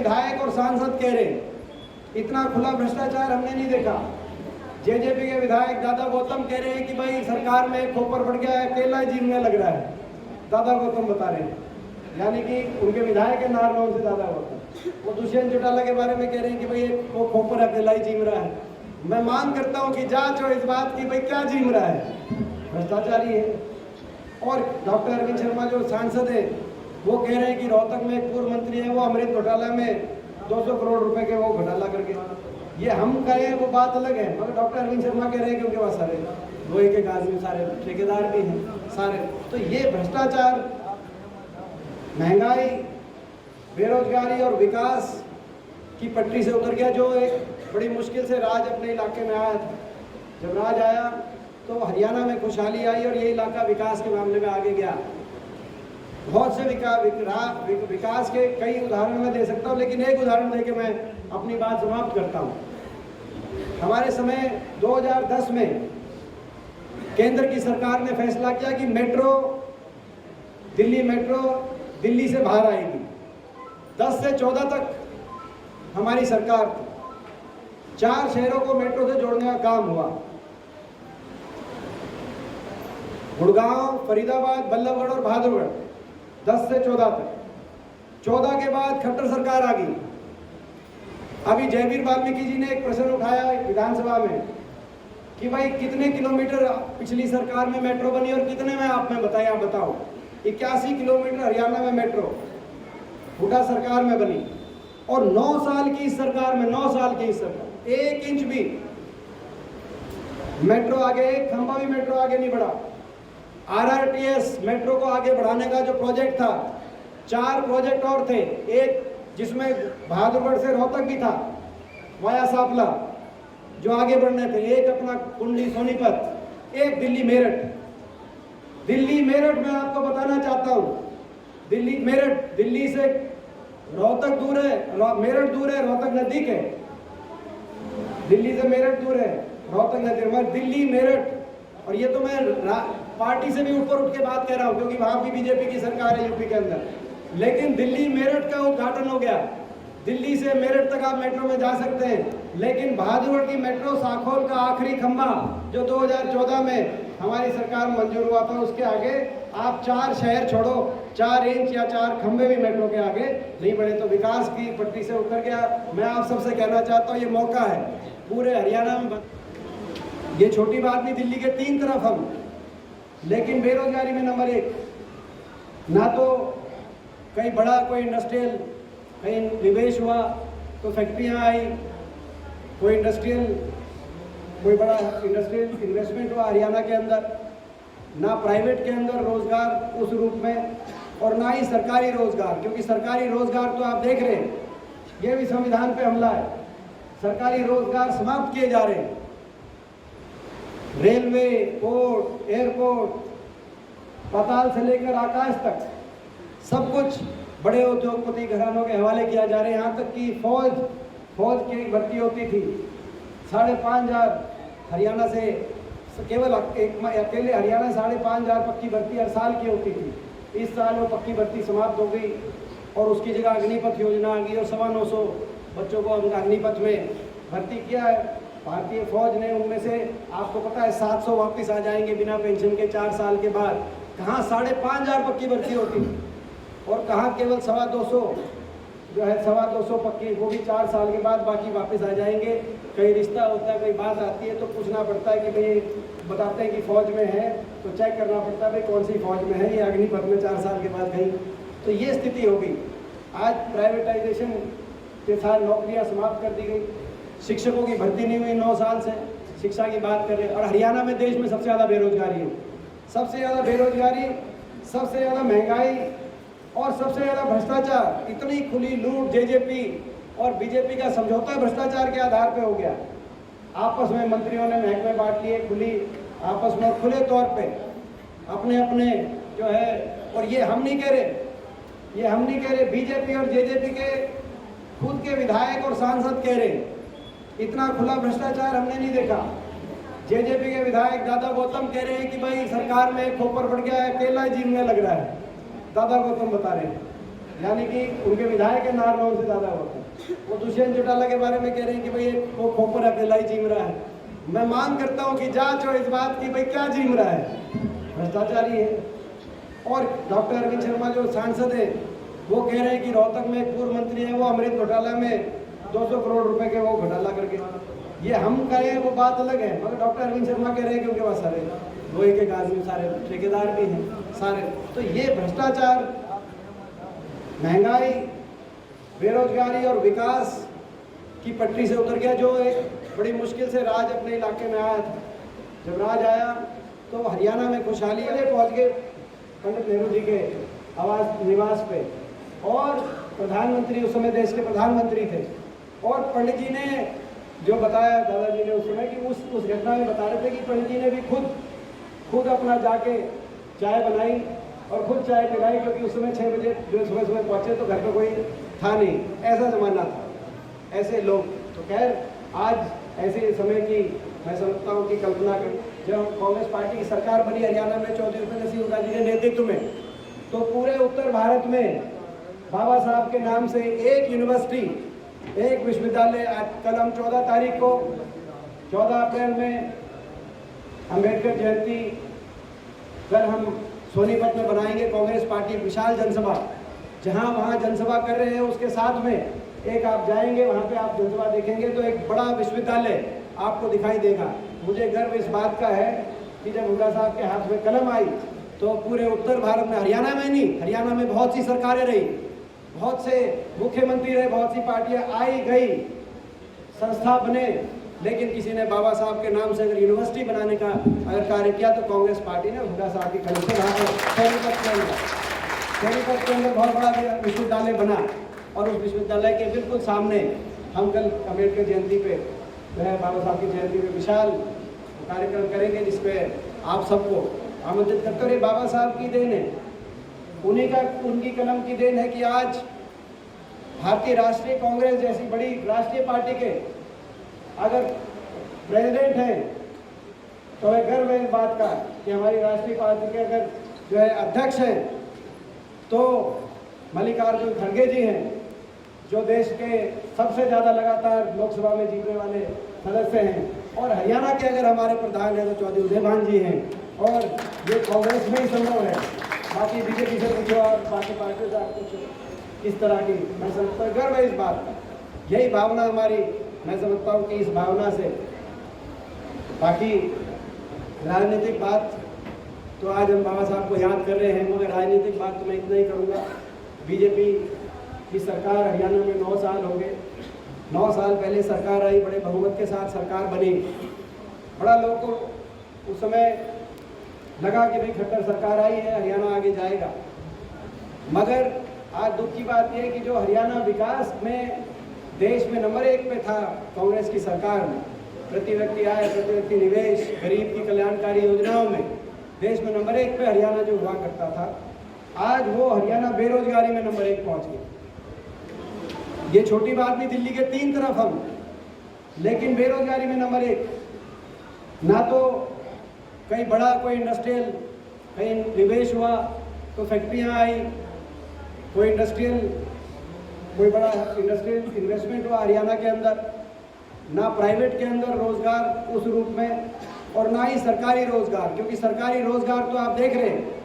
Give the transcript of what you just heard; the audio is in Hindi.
विधायक और सांसद कह रहे इतना खुला भ्रष्टाचार हमने नहीं देखा। जेजेपी के विधायक दादा गौतम कह रहे हैं कि भाई सरकार में खोपर बढ़ गया है, अकेला जीवने लग रहा है। दादा गौतम बता रहे हैं, यानी कि उनके विधायक है नारनौल से दादा गौतम। वो दुष्यंत चौटाला के बारे में कह रहे हैं कि भाई वो खोपर अकेला ही जीव रहा है। मैं मांग करता हूँ कि जांच हो इस बात की, भाई क्या जीव रहा है, भ्रष्टाचारी है। और डॉक्टर अरविंद शर्मा जो सांसद है वो कह रहे हैं कि रोहतक में एक पूर्व मंत्री है, वो अमृत घोटाला में 200 करोड़ रुपए के वो घोटाला करके, ये हम कहें वो बात अलग है, मगर डॉक्टर अरविंद शर्मा कह रहे हैं कि उनके पास सारे लोहे के काज में सारे ठेकेदार भी हैं सारे। तो ये भ्रष्टाचार, महंगाई, बेरोजगारी और विकास की पटरी से उतर गया। जो एक बड़ी मुश्किल से राज अपने इलाके में आया था, जब राज आया तो हरियाणा में खुशहाली आई और ये इलाका विकास के मामले में आगे गया। बहुत से विकास के कई उदाहरण मैं दे सकता हूँ, लेकिन एक उदाहरण देके मैं अपनी बात समाप्त करता हूँ। हमारे समय 2010 में केंद्र की सरकार ने फैसला किया कि मेट्रो दिल्ली से बाहर आएगी। 10 से 14 तक हमारी सरकार थी। 4 शहरों को मेट्रो से जोड़ने का काम हुआ, गुड़गांव, फरीदाबाद, बल्लभगढ़ और बहादुरगढ़। 10 से 14 तक। 14 के बाद खट्टर सरकार आ गई। अभी जयवीर वाल्मीकि जी ने एक प्रश्न उठाया विधानसभा में कि भाई कितने किलोमीटर पिछली सरकार में मेट्रो बनी और कितने में आप में बताया, आप बताओ। 81 किलोमीटर हरियाणा में मेट्रो हुड्डा सरकार में बनी, और 9 साल की इस सरकार में, 9 साल की इस सरकार 1 इंच भी मेट्रो आगे, एक खंभा भी मेट्रो आगे नहीं बढ़ा। आरआरटीएस मेट्रो को आगे बढ़ाने का जो प्रोजेक्ट था, 4 प्रोजेक्ट और थे, एक जिसमें बहादुरगढ़ से रोहतक भी था वाया सापला जो आगे बढ़ने थे, एक अपना कुंडली सोनीपत, एक दिल्ली मेरठ। दिल्ली मेरठ मैं आपको बताना चाहता हूँ, दिल्ली मेरठ, दिल्ली से रोहतक दूर है, मेरठ दूर है, रोहतक नजदीक है। दिल्ली से मेरठ दूर है, रोहतक नजदीक, मगर दिल्ली मेरठ, और ये तो मैं पार्टी से भी ऊपर उठ के बात कह रहा हूँ क्योंकि वहां भी बीजेपी की सरकार है यूपी के अंदर। लेकिन दिल्ली मेरठ का उद्घाटन हो गया, दिल्ली से मेरठ तक आप मेट्रो में जा सकते हैं। लेकिन बहादुरगढ़ की मेट्रो साखोल का आखिरी खंभा जो 2014 में हमारी सरकार मंजूर हुआ था, उसके आगे आप 4 शहर छोड़ो, 4 इंच या 4 खंभे भी मेट्रो के आगे नहीं बढ़े। तो विकास की पटरी से उतर गया। मैं आप सबसे कहना चाहता हूँ, ये मौका है पूरे हरियाणा में, ये छोटी बात नहीं, दिल्ली के 3 तरफ हम, लेकिन बेरोजगारी में नंबर 1। ना तो कहीं बड़ा कोई इंडस्ट्रियल कहीं निवेश हुआ तो फैक्ट्रियां आई, कोई बड़ा इंडस्ट्रियल इन्वेस्टमेंट हुआ हरियाणा के अंदर, ना प्राइवेट के अंदर रोजगार उस रूप में, और ना ही सरकारी रोजगार, क्योंकि सरकारी रोजगार तो आप देख रहे हैं, ये भी संविधान पे हमला है। सरकारी रोजगार समाप्त किए जा रहे हैं। रेलवे, पोर्ट, एयरपोर्ट, पाताल से लेकर आकाश तक सब कुछ बड़े उद्योगपति घरानों के हवाले किया जा रहे हैं। यहाँ तक कि फौज की भर्ती होती थी 5,500 हरियाणा से, केवल अकेले हरियाणा 5,500 पक्की भर्ती हर साल की होती थी। इस साल वो पक्की भर्ती समाप्त हो गई और उसकी जगह अग्निपथ योजना आ गई और 925 बच्चों को अग्निपथ में भर्ती किया है भारतीय फौज ने। उनमें से आपको पता है 700 वापस आ जाएंगे बिना पेंशन के 4 साल के बाद। कहाँ 5,500 पक्की भर्ती होती थी और कहाँ केवल 225 जो है 225 पक्की, वो भी 4 साल के बाद, बाकी वापस आ जाएंगे। कहीं रिश्ता होता है, कोई बात आती है तो पूछना पड़ता है कि भाई, बताते हैं कि फौज में है तो चेक करना पड़ता है भाई कौन सी फौज में है, ये अग्निपथ में 4 साल के बाद गई। तो ये स्थिति हो गई। आज प्राइवेटाइजेशन के साथ नौकरियाँ समाप्त कर दी गई, शिक्षकों की भर्ती नहीं हुई 9 साल से, शिक्षा की बात कर रहे हैं। और हरियाणा में देश में सबसे ज़्यादा बेरोजगारी है, सबसे ज़्यादा बेरोजगारी, सबसे ज़्यादा महंगाई और सबसे ज़्यादा भ्रष्टाचार। इतनी खुली लूट जेजेपी और बीजेपी का समझौता भ्रष्टाचार के आधार पे हो गया। आपस में मंत्रियों ने महकमे बांट लिए खुली आपस में, खुले तौर पे अपने अपने जो है। और ये हम नहीं कह रहे, बीजेपी और जेजेपी के खुद के विधायक और सांसद कह रहे इतना खुला भ्रष्टाचार हमने नहीं देखा। जेजेपी के विधायक दादा गौतम कह रहे हैं कि भाई सरकार में खोपर बढ़ गया है, अकेला जीवने लग रहा है। दादा गौतम बता रहे हैं, यानी कि उनके विधायक के नारनौल से ज़्यादा वोट है। वो दुष्यंत चौटाला के बारे में कह रहे हैं कि भाई वो खोपर अकेला ही जीम रहा है। मैं मांग करता हूँ कि जांच हो इस बात की भाई क्या जीम रहा है, भ्रष्टाचारी है। और डॉक्टर अरविंद शर्मा जो सांसद है वो कह रहे हैं कि रोहतक में एक पूर्व मंत्री है वो अमृत घोटाला में 200 करोड़ रुपए के वो घोटाला करके, ये हम कहें वो बात अलग है, मगर डॉक्टर अरविंद शर्मा कह रहे हैं कि उनके पास सारे लोहे के काज में सारे ठेकेदार भी हैं सारे। तो ये भ्रष्टाचार, महंगाई, बेरोजगारी और विकास की पटरी से उतर गया। जो एक बड़ी मुश्किल से राज अपने इलाके में आया था, जब राज आया तो हरियाणा में खुशहाली वाले पहुँच गए पंडित नेहरू जी के आवास निवास पे, और प्रधानमंत्री उस समय देश के प्रधानमंत्री थे, और पंडित जी ने जो बताया दादाजी ने उस समय कि उस घटना में बता रहे थे कि पंडित जी ने भी खुद अपना जाके चाय बनाई और खुद चाय पिलाई, क्योंकि उस समय 6 बजे जो सुबह पहुँचे तो घर पे कोई था नहीं, ऐसा ज़माना था, ऐसे लोग। तो खैर आज ऐसे समय की मैं समझता हूँ कि कल्पना करें, जब कांग्रेस पार्टी की सरकार बनी हरियाणा में चौधरी भूपेंद्र सिंह हुड्डा जी के नेतृत्व में, तो पूरे उत्तर भारत में बाबा साहब के नाम से एक यूनिवर्सिटी, एक विश्वविद्यालय, कल हम 14 तारीख को 14 अप्रैल में अम्बेडकर जयंती कल हम सोनीपत में बनाएंगे कांग्रेस पार्टी विशाल जनसभा, जहां वहां जनसभा कर रहे हैं उसके साथ में एक आप जाएंगे, वहां पे आप जनसभा देखेंगे तो एक बड़ा विश्वविद्यालय आपको दिखाई देगा। मुझे गर्व इस बात का है कि जब हुड्डा साहब के हाथ में कलम आई तो पूरे उत्तर भारत में, हरियाणा में नहीं, हरियाणा में बहुत सी सरकारें रही, बहुत से मुख्यमंत्री रहे, बहुत सी पार्टियां आई गई, संस्था बने, लेकिन किसी ने बाबा साहब के नाम से अगर यूनिवर्सिटी बनाने का अगर कार्य किया तो कांग्रेस पार्टी ने हुड्डा साहब की कलम से वहाँ सोनीपत के अंदर बहुत बड़ा विश्वविद्यालय बना, और उस विश्वविद्यालय के बिल्कुल सामने हम कल अम्बेडकर जयंती पे जो है बाबा साहब की जयंती पे विशाल कार्यक्रम करेंगे, जिसपे आप सबको आमंत्रित करते। और ये बाबा साहब की देन है, उनकी कलम की देन है कि आज भारतीय राष्ट्रीय कांग्रेस जैसी बड़ी राष्ट्रीय पार्टी के अगर प्रेसिडेंट हैं तो हमें गर्व है इस बात का कि हमारी राष्ट्रीय पार्टी के अगर जो है अध्यक्ष हैं तो मल्लिकार्जुन खड़गे जी हैं, जो देश के सबसे ज़्यादा लगातार लोकसभा में जीतने वाले सदस्य हैं, और हरियाणा के अगर हमारे प्रधान हैं तो चौधरी उदयभान जी हैं, और ये कांग्रेस में ही संभव है, बाकी बीजेपी से कुछ और बाकी पार्टियों से कुछ इस तरह की। मैं समझता हूँ गर्व है इस बात का, यही भावना हमारी, मैं समझता हूँ कि इस भावना से बाकी राजनीतिक बात तो आज हम बाबा साहब को याद कर रहे हैं, मगर राजनीतिक बात तो मैं इतना ही करूँगा। बीजेपी की सरकार हरियाणा में 9 साल हो गए, 9 साल पहले सरकार आई, बड़े बहुमत के साथ सरकार बनी, बड़ा लोगों को उस समय लगा कि भाई खट्टर सरकार आई है, हरियाणा आगे जाएगा। मगर आज दुख की बात यह है कि जो हरियाणा विकास में देश में नंबर 1 पे था कांग्रेस की सरकार में, प्रति व्यक्ति आय, प्रति व्यक्ति निवेश, गरीब की कल्याणकारी योजनाओं में देश में नंबर 1 पे हरियाणा जो हुआ करता था, आज वो हरियाणा बेरोजगारी में नंबर 1 पहुंच गया। ये छोटी बात नहीं, दिल्ली के 3 तरफ हम, लेकिन बेरोजगारी में नंबर 1। ना तो कहीं बड़ा कोई इंडस्ट्रियल कहीं निवेश हुआ तो फैक्ट्रियां आई, कोई बड़ा इंडस्ट्रियल इन्वेस्टमेंट हुआ हरियाणा के अंदर, ना प्राइवेट के अंदर रोजगार उस रूप में, और ना ही सरकारी रोजगार, क्योंकि सरकारी रोजगार तो आप देख रहे हैं